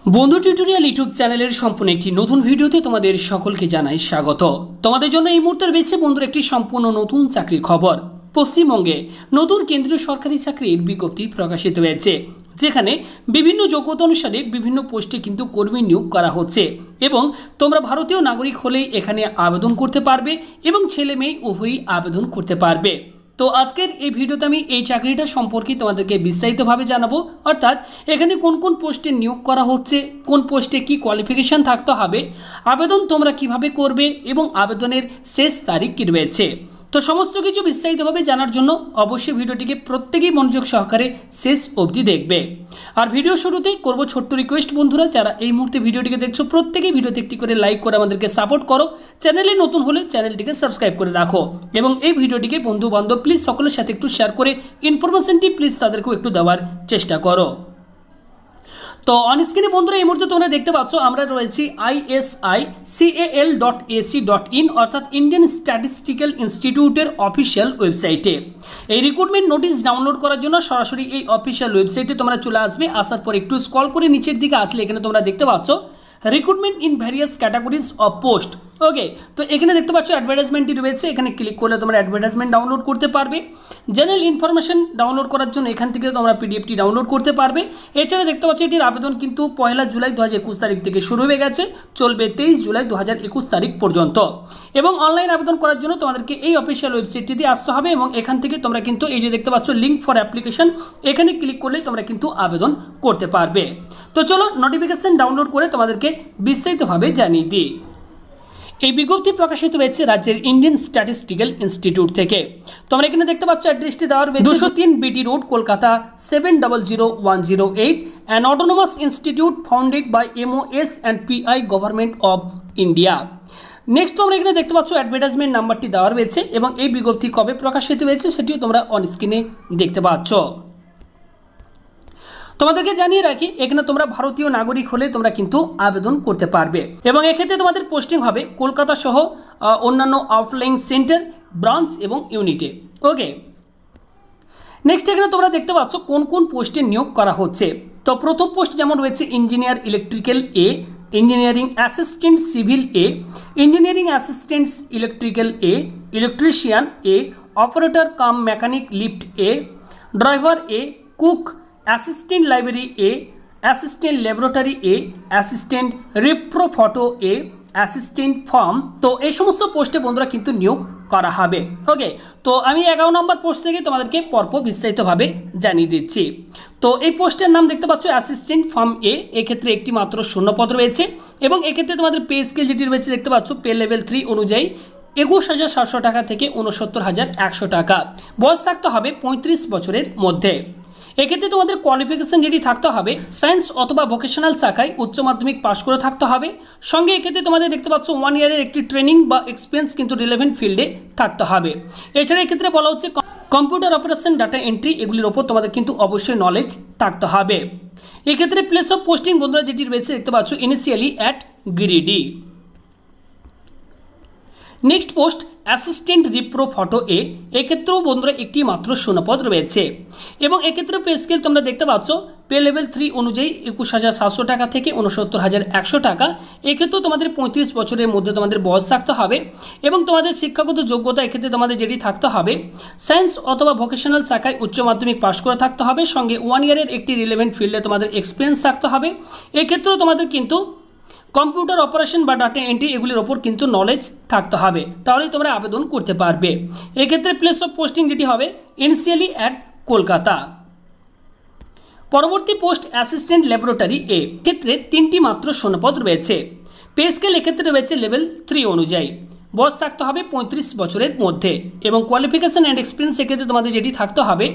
বন্ধু tutorial YouTube চ্যানেলের সম্পূর্ণ একটি নতুন ভিডিওতে তোমাদের সকলকে জানাই স্বাগত। তোমাদের জন্য এই মুহূর্তে রয়েছে বন্ধুর একটি সম্পূর্ণ নতুন চাকরির খবর। পশ্চিমবঙ্গে নতুন কেন্দ্রীয় সরকারি চাকরির বিজ্ঞপ্তি প্রকাশিত হয়েছে, যেখানে বিভিন্ন যোগ্যতা অনুসারে বিভিন্ন পোস্টে কিন্তু কর্মী নিয়োগ করা হচ্ছে এবং তোমরা ভারতীয় নাগরিক হলেই এখানে আবেদন করতে পারবে এবং ছেলে মেয়ে উভয়ই আবেদন করতে পারবে। তো আজকের এই ভিডিওতে আমি এই চাকরিটা সম্পর্কে তোমাদেরকে বিস্তারিতভাবে জানাবো, অর্থাৎ এখানে কোন কোন পোস্টে নিয়োগ করা হচ্ছে, কোন পোস্টে কি কোয়ালিফিকেশন থাকতে হবে, আবেদন তোমরা কিভাবে করবে এবং আবেদনের শেষ তারিখ কি রয়েছে। তো সমস্ত কিছু বিস্তারিতভাবে জানার জন্য অবশ্যই ভিডিওটিকে প্রত্যেকেই মনোযোগ সহকারে শেষ অবধি দেখবে। আর ভিডিও শুরুতেই করব ছোট্ট রিকোয়েস্ট, বন্ধুরা যারা এই মুহূর্তে ভিডিওটিকে দেখছো প্রত্যেকেই ভিডিওতে একটি করে লাইক করে আমাদেরকে সাপোর্ট করো। চ্যানেলে নতুন হলে চ্যানেলটিকে সাবস্ক্রাইব করে রাখো এবং এই ভিডিওটিকে বন্ধু বান্ধব প্লিজ সকলের সাথে একটু শেয়ার করে ইনফরমেশনটি প্লিজ তাদেরকেও একটু দেওয়ার চেষ্টা করো। তো অনস্ক্রিনে বন্ধুরা এই মুহূর্তে তোমরা দেখতে পাচ্ছ আমরা রয়েছি ISICAL.ac.in অর্থাৎ ইন্ডিয়ান স্ট্যাটিস্টিক্যাল ইনস্টিটিউটের অফিসিয়াল ওয়েবসাইটে। এই রিক্রুটমেন্ট নোটিশ ডাউনলোড করার জন্য সরাসরি এই অফিসিয়াল ওয়েবসাইটে তোমরা চলে আসবে। আসার পর একটু স্ক্রল করে নিচের দিকে আসলে এখানে তোমরা দেখতে পাচ্ছ recruitment in various categories of post. Okay, তো এখানে দেখতে পাচ্ছ অ্যাডভার্টাইজমেন্টটি রয়েছে, এখানে ক্লিক করলে তোমরা অ্যাডভার্টাইজমেন্ট ডাউনলোড করতে পারবে। জেনারেল ইনফরমেশন ডাউনলোড করার জন্য এখান থেকে তোমরা পিডিএফটি ডাউনলোড করতে পারবে। এছাড়া দেখতে পাচ্ছ এটির আবেদন কিন্তু 1 জুলাই 2021 তারিখ থেকে শুরু হয়ে গেছে, চলবে 23 জুলাই 2021 তারিখ পর্যন্ত। এবং অনলাইন আবেদন করার জন্য তোমাদেরকে এই অফিসিয়াল ওয়েবসাইটটিতে আসতে হবে এবং এখান থেকে তোমরা কিন্তু এই যে দেখতে পাচ্ছ লিঙ্ক ফর অ্যাপ্লিকেশন, এখানে ক্লিক করলেই তোমরা কিন্তু আবেদন করতে পারবে। তো চলো নোটিফিকেশন ডাউনলোড করে তোমাদেরকে বিস্তারিতভাবে জানিয়ে দিই। এই বিজ্ঞপ্তি প্রকাশিত হয়েছে রাজ্যের ইন্ডিয়ান স্ট্যাটিস্টিক্যাল ইনস্টিটিউট থেকে। তোমরা এখানে দেখতে পাচ্ছ অ্যাড্রেসটি দেওয়া রয়েছে 203 BT road, Kolkata 700108, an autonomous institute founded by MOS&PI government of India. Next তোমরা এখানে দেখতে পাচ্ছ অ্যাডভার্টাইজমেন্ট নাম্বারটি দেওয়া রয়েছে এবং এই বিজ্ঞপ্তি কবে প্রকাশিত হয়েছে সেটিও তোমরা অন স্ক্রিনে দেখতে পাচ্ছ। তোমাদেরকে জানিয়ে রাখি এখানে তোমরা ভারতীয় নাগরিক হলে তোমরা কিন্তু আবেদন করতে পারবে এবং এক্ষেত্রে তোমাদের পোস্টিং হবে কলকাতা সহ অন্যান্য আউটলাইন সেন্টার, ব্রাঞ্চ এবং ইউনিটে। ওকে, নেক্সট এখানে তোমরা দেখতে পাচ্ছ কোন কোন পোস্টে নিয়োগ করা হচ্ছে। তো প্রথম পোস্ট যেমন রয়েছে ইঞ্জিনিয়ার ইলেকট্রিক্যাল এ, ইঞ্জিনিয়ারিং অ্যাসিস্ট্যান্ট সিভিল এ, ইঞ্জিনিয়ারিং অ্যাসিস্ট্যান্ট ইলেকট্রিক্যাল এ, ইলেকট্রিশিয়ান এ, অপারেটর কাম মেকানিক লিফট এ, ড্রাইভার এ, কুক, অ্যাসিস্ট্যান্ট লাইব্রেরি এ, অ্যাসিস্ট্যান্ট ল্যাবরেটরি এ, অ্যাসিস্ট্যান্ট রিপ্রো ফটো এ, অ্যাসিস্ট্যান্ট ফার্ম। তো এই সমস্ত পোস্টে বন্ধুরা কিন্তু নিয়োগ করা হবে। ওকে, তো আমি 11 নম্বর পোস্ট থেকে তোমাদেরকে পরপর বিস্তারিতভাবে জানিয়ে দিচ্ছি। তো এই পোস্টের নাম দেখতে পাচ্ছ অ্যাসিস্ট্যান্ট ফার্ম এ, এক্ষেত্রে একটি মাত্র শূন্যপদ রয়েছে এবং এক্ষেত্রে তোমাদের পে স্কেল যেটি রয়েছে দেখতে পাচ্ছ পে লেভেল 3 অনুযায়ী 21,700 টাকা থেকে 69,100 টাকা। বয়স থাকতে হবে 35 বছরের মধ্যে। এক্ষেত্রে তোমাদের কোয়ালিফিকেশন যেটি থাকতে হবে সায়েন্স অথবা ভোকেশনাল শাখায় উচ্চ মাধ্যমিক পাশ করে থাকতে হবে। সঙ্গে এক্ষেত্রে তোমাদের দেখতে পাচ্ছ 1 ইয়ারের একটি ট্রেনিং বা এক্সপিরিয়েন্স কিন্তু রিলেভেন্ট ফিল্ডে থাকতে হবে। এছাড়া এক্ষেত্রে বলা হচ্ছে কম্পিউটার অপারেশন, ডাটা এন্ট্রি এগুলির ওপর তোমাদের কিন্তু অবশ্যই নলেজ থাকতে হবে। এক্ষেত্রে প্লেস অফ পোস্টিং বন্ধুরা যেটি রয়েছে দেখতে পাচ্ছ initially at Giridih. Next post assistant repro photo এ, এক্ষেত্রেও বন্ধুরা একটি মাত্র শূন্যপদ রয়েছে এবং এক্ষেত্রে পে স্কেল তোমরা দেখতে পাচ্ছ পে লেভেল 3 অনুযায়ী 21,700 টাকা থেকে 69,100 টাকা। এক্ষেত্রেও তোমাদের 35 বছরের মধ্যে তোমাদের বয়স থাকতে হবে এবং তোমাদের শিক্ষাগত যোগ্যতা এক্ষেত্রে তোমাদের যেটি থাকতে হবে সায়েন্স অথবা ভোকেশনাল শাখায় উচ্চ মাধ্যমিক পাশ করে থাকতে হবে। সঙ্গে 1 ইয়ারের একটি রিলেভেন্ট ফিল্ডে তোমাদের এক্সপিরিয়েন্স থাকতে হবে। এক্ষেত্রেও তোমাদের কিন্তু কম্পিউটার অপারেশন বা ডাটা এন্ট্রি এগুলির ওপর কিন্তু নলেজ থাকতে হবে, তাহলেই তোমরা আবেদন করতে পারবে। এক্ষেত্রে প্লেস অফ পোস্টিং যেটি হবে ইনিশিয়ালি অ্যাট কলকাতা। পরবর্তী পোস্ট অ্যাসিস্ট্যান্ট ল্যাবরেটরি এ, ক্ষেত্রে 3টি মাত্র শূন্যপদ রয়েছে। পে স্কেল এক্ষেত্রে রয়েছে লেভেল 3 অনুযায়ী। বয়স থাকতে হবে 35 বছরের মধ্যে এবং কোয়ালিফিকেশন অ্যান্ড এক্সপিরিয়েন্স এক্ষেত্রে তোমাদের যেটি থাকতে হবে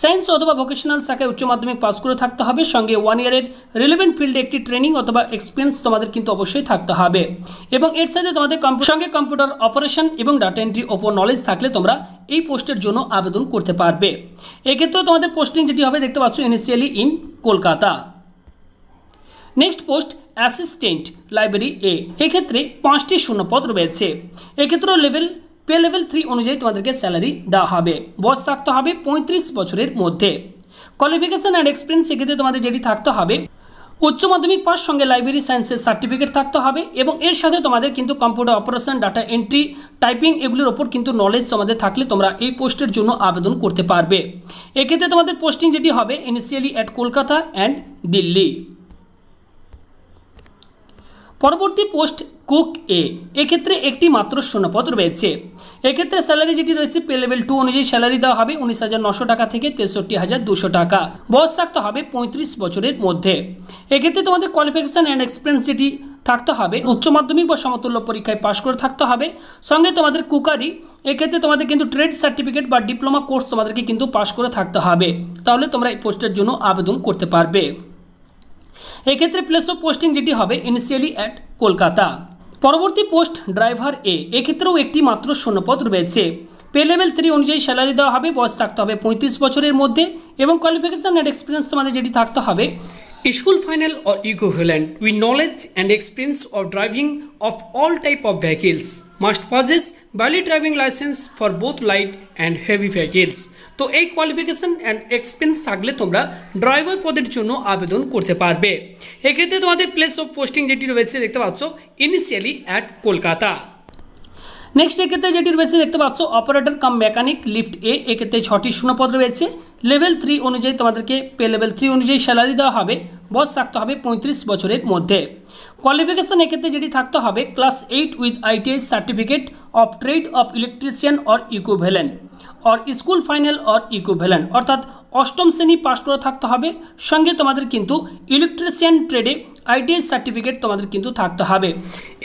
সায়েন্স অথবা ভোকেশনাল শাখায় উচ্চ মাধ্যমিক পাস করে থাকতে হবে। সঙ্গে 1 ইয়ারের রিলেভেন্ট ফিল্ডে একটি ট্রেনিং অথবা এক্সপিরিয়েন্স তোমাদের কিন্তু অবশ্যই থাকতে হবে এবং এর সাথে তোমাদের সঙ্গে কম্পিউটার অপারেশন এবং ডাটা এন্ট্রি ওপর নলেজ থাকলে তোমরা এই পোস্টের জন্য আবেদন করতে পারবে। এক্ষেত্রেও তোমাদের পোস্টিং যেটি হবে দেখতে পাচ্ছ initially in Kolkata. Next post assistant library এ, এক্ষেত্রে 5টি শূন্যপদ রয়েছে। এক্ষেত্রেও পে লেভেল 3 অনুযায়ী তোমাদেরকে স্যালারি দেওয়া হবে। বয়স থাকতে হবে 35 বছরের মধ্যে। কোয়ালিফিকেশন অ্যান্ড এক্সপিরিয়েন্স এক্ষেত্রে তোমাদের যেটি থাকতে হবে উচ্চ মাধ্যমিক পাস সঙ্গে লাইব্রেরি সায়েন্সের সার্টিফিকেট থাকতে হবে এবং এর সাথে তোমাদের কিন্তু computer operation, data entry, typing এগুলোর ওপর কিন্তু নলেজ তোমাদের থাকলে তোমরা এই পোস্টের জন্য আবেদন করতে পারবে। এক্ষেত্রে তোমাদের পোস্টিং যেটি হবে initially at Kolkata and Delhi. পরবর্তী পোস্ট কুক এ, এক্ষেত্রে একটি মাত্র শূন্যপদ রয়েছে। এক্ষেত্রে স্যালারি যেটি রয়েছে পে লেভেল 2 অনুযায়ী স্যালারি দেওয়া হবে 19,900 টাকা থেকে 63,200 টাকা। বয়স থাকতে হবে 35 বছরের মধ্যে। এক্ষেত্রে তোমাদের কোয়ালিফিকেশন অ্যান্ড এক্সপিরিয়েন্স যেটি থাকতে হবে উচ্চ মাধ্যমিক বা সমতুল্য পরীক্ষায় পাশ করে থাকতে হবে, সঙ্গে তোমাদের কুকারি, এক্ষেত্রে তোমাদের কিন্তু ট্রেড সার্টিফিকেট বা ডিপ্লোমা কোর্স তোমাদেরকে কিন্তু পাশ করে থাকতে হবে, তাহলে তোমরা এই পোস্টের জন্য আবেদন করতে পারবে। এক্ষেত্রে প্লেস অফ পোস্টিং যেটি হবে ইনিশিয়ালি অ্যাট কলকাতা। পরবর্তী পোস্ট ড্রাইভার এ, এক্ষেত্রেও একটি মাত্র শূন্যপদ রয়েছে। পে লেভেল 3 অনুযায়ী স্যালারি দেওয়া হবে, বয়স থাকতে হবে 35 বছরের মধ্যে এবং কোয়ালিফিকেশন অ্যান্ড এক্সপিরিয়েন্স তোমাদের যেটি থাকতে হবে school final or equivalent with knowledge and experience of driving of all type of vehicles, must possess valid driving licence for both light and heavy vehicles. তো এই কোয়ালিফিকেশন অ্যান্ড এক্সপিরিয়েন্স থাকলে তোমরা driver পদের জন্য আবেদন করতে পারবে। এক্ষেত্রে তোমাদের প্লেস অফ পোস্টিং যেটি রয়েছে দেখতে পাচ্ছ ইনিশিয়ালি অ্যাট কলকাতা। নেক্সট এক্ষেত্রে যেটি রয়েছে দেখতে পাচ্ছ অপারেটর কাম মেকানিক লিফট এ, এক্ষেত্রে 6টি শূন্যপদ রয়েছে। লেভেল 3 অনুযায়ী তোমাদেরকে পে লেভেল 3 অনুযায়ী স্যালারি দেওয়া হবে, বয়স থাকতে হবে 35 বছরের মধ্যে। কোয়ালিফিকেশন এক্ষেত্রে যেটি থাকতে হবে class 8 with ITI certificate of trade of electrician or equivalent or school final or equivalent, অর্থাৎ 8ম শ্রেণী পাস করে থাকতে হবে, সঙ্গে তোমাদের কিন্তু ইলেকট্রিশিয়ান ট্রেডে ITI সার্টিফিকেট তোমাদের কিন্তু থাকতে হবে।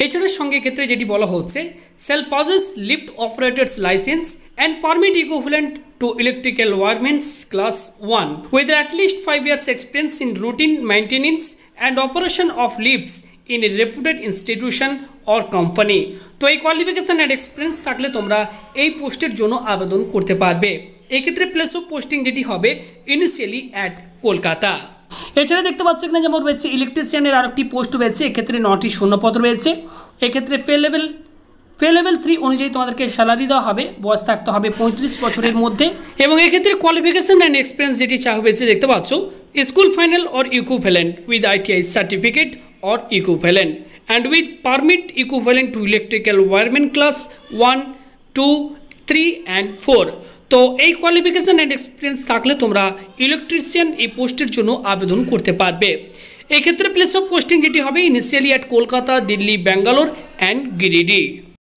এছাড়ার সঙ্গে ক্ষেত্রে যেটি বলা হচ্ছে shall possess lift operators licence and permit equivalent to electrical wiremen's class 1 with at least 5 years experience in routine maintenance and operation of lifts in a reputed institution or company. তো এই কোয়ালিফিকেশন অ্যান্ড এক্সপিরিয়েন্স থাকলে তোমরা এই পোস্টের জন্য আবেদন করতে পারবে। এক্ষেত্রে প্লেস অফ পোস্টিং যেটি হবে ইনিশিয়ালি অ্যাট কলকাতা। এছাড়া দেখতে পাচ্ছ এখানে যেমন রয়েছে ইলেকট্রিশিয়ানের আরেকটি পোস্ট রয়েছে, এক্ষেত্রে 9টি শূন্যপদ রয়েছে। এক্ষেত্রে পে লেভেল 3 অনুযায়ী তোমাদেরকে স্যালারি দেওয়া হবে, বয়স থাকতে হবে 35 বছরের মধ্যে এবং এক্ষেত্রে কোয়ালিফিকেশন অ্যান্ড এক্সপিরিয়েন্স যেটি চাওয়া হয়েছে দেখতে পাচ্ছ school final or equivalent with ITI certificate or equivalent and with permit equivalent to electrical wireman class 1, 2, 3 and 4। তো এই কোয়ালিফিকেশন অ্যান্ড এক্সপিরিয়েন্স থাকলে তোমরা ইলেকট্রিশিয়ান এই পোস্টের জন্য আবেদন করতে পারবে। এক্ষেত্রে প্লেস অফ পোস্টিং যেটি হবে initially at Kolkata, Delhi, Bangalore and Giridih.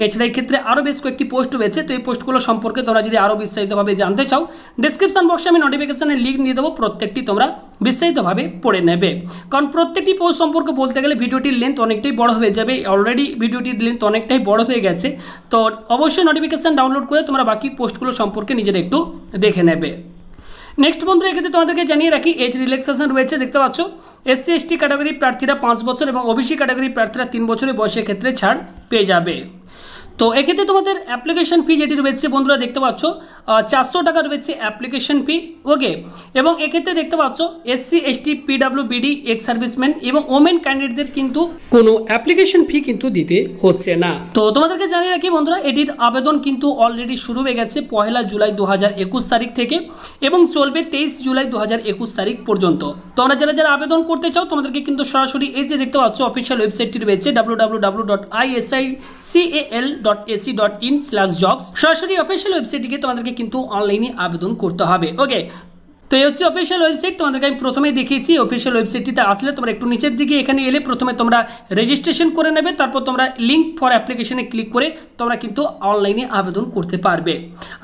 এছাড়া এই ক্ষেত্রে আরও বেশ কয়েকটি পোস্ট রয়েছে, তো এই পোস্টগুলো সম্পর্কে তোমরা যদি আরও বিস্তারিতভাবে জানতে চাও ডেসক্রিপশন বক্সে আমি নোটিফিকেশনের লিঙ্ক দিয়ে দেবো, প্রত্যেকটি তোমরা বিস্তারিতভাবে পড়ে নেবে, কারণ প্রত্যেকটি পোস্ট সম্পর্কে বলতে গেলে ভিডিওটির লেন্থ অনেকটাই বড় হয়ে যাবে। অলরেডি ভিডিওটির লেন্থ অনেকটাই বড় হয়ে গেছে, তো অবশ্যই নোটিফিকেশন ডাউনলোড করে তোমরা বাকি পোস্টগুলো সম্পর্কে নিজেরা একটু দেখে নেবে। নেক্সট বন্ধুরা এক্ষেত্রে তোমাদেরকে জানিয়ে রাখি এজ রিল্যাক্সেশন রয়েছে দেখতে পাচ্ছ। SC ST ক্যাটাগরি প্রার্থীরা 5 বছর এবং OBC ক্যাটাগরি প্রার্থীরা 3 বছরের বয়সের ক্ষেত্রে ছাড় পেয়ে যাবে। তো এক্ষেত্রে তোমাদের অ্যাপ্লিকেশন ফি যেটি রয়েছে বন্ধুরা দেখতে পাচ্ছ 400 টাকা রয়েছে অ্যাপ্লিকেশন ফি, ওকে। এবং এক্ষেত্রে দেখতে পাচ্ছ SC ST PWBD ex serviceman এবং ওমেন ক্যান্ডিডেটদের কিন্তু কোনো অ্যাপ্লিকেশন ফি কিন্তু দিতে হচ্ছে না। তো তোমাদেরকে জানিয়ে রাখি বন্ধুরা এটির আবেদন কিন্তু অলরেডি শুরু হয়ে গেছে 1 জুলাই 2021 তারিখ থেকে এবং চলবে 23 জুলাই 2021 তারিখ পর্যন্ত। তোমরা যারা আবেদন করতে চাও তোমাদেরকে কিন্তু সরাসরি এই যে দেখতে পাচ্ছ অফিসিয়াল ওয়েবসাইটটি রয়েছে www.isical.ac.in/jobs, সরাসরি অফিসিয়াল ওয়েবসাইটে তোমাদেরকে কিন্তু অনলাইনে আবেদন করতে হবে, ওকে। তো এই হচ্ছে অফিসিয়াল ওয়েবসাইট, তোমাদেরকে আমি প্রথমেই দেখিয়েছি। অফিসিয়াল ওয়েবসাইটটিতে আসলে তোমরা একটু নিচের দিকে এখানে এলে প্রথমে তোমরা রেজিস্ট্রেশন করে নেবে, তারপর তোমরা লিঙ্ক ফর অ্যাপ্লিকেশনে ক্লিক করে তোমরা কিন্তু অনলাইনে আবেদন করতে পারবে।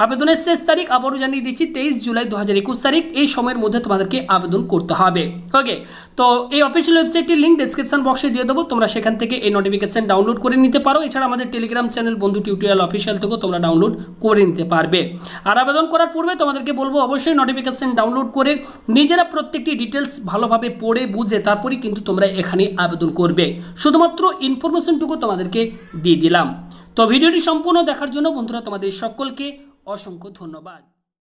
আবেদনের শেষ তারিখ আবারও জানিয়ে দিচ্ছি 23 জুলাই 2021 তারিখ, এই সময়ের মধ্যে তোমাদেরকে আবেদন করতে হবে, ওকে। তো এই অফিসিয়াল ওয়েবসাইটটির লিঙ্ক ডেসক্রিপশন বক্সে দিয়ে দেবো, তোমরা সেখান থেকে এই নোটিফিকেশন ডাউনলোড করে নিতে পারো। এছাড়া আমাদের টেলিগ্রাম চ্যানেল বন্ধু টিউটোরিয়াল অফিসিয়াল থেকেও তোমরা ডাউনলোড করে নিতে পারবে। আর আবেদন করার পূর্বে তোমাদেরকে বলবো অবশ্যই নোটিফিকেশন ডাউনলোড করে নিজেরা প্রত্যেকটি ডিটেলস ভালোভাবে পড়ে বুঝে তারপরেই কিন্তু তোমরা এখানে আবেদন করবে। শুধুমাত্র ইনফরমেশনটুকু তোমাদেরকে দিয়ে দিলাম। তো ভিডিওটি সম্পূর্ণ দেখার জন্য বন্ধুরা তোমাদের সকলকে অসংখ্য ধন্যবাদ।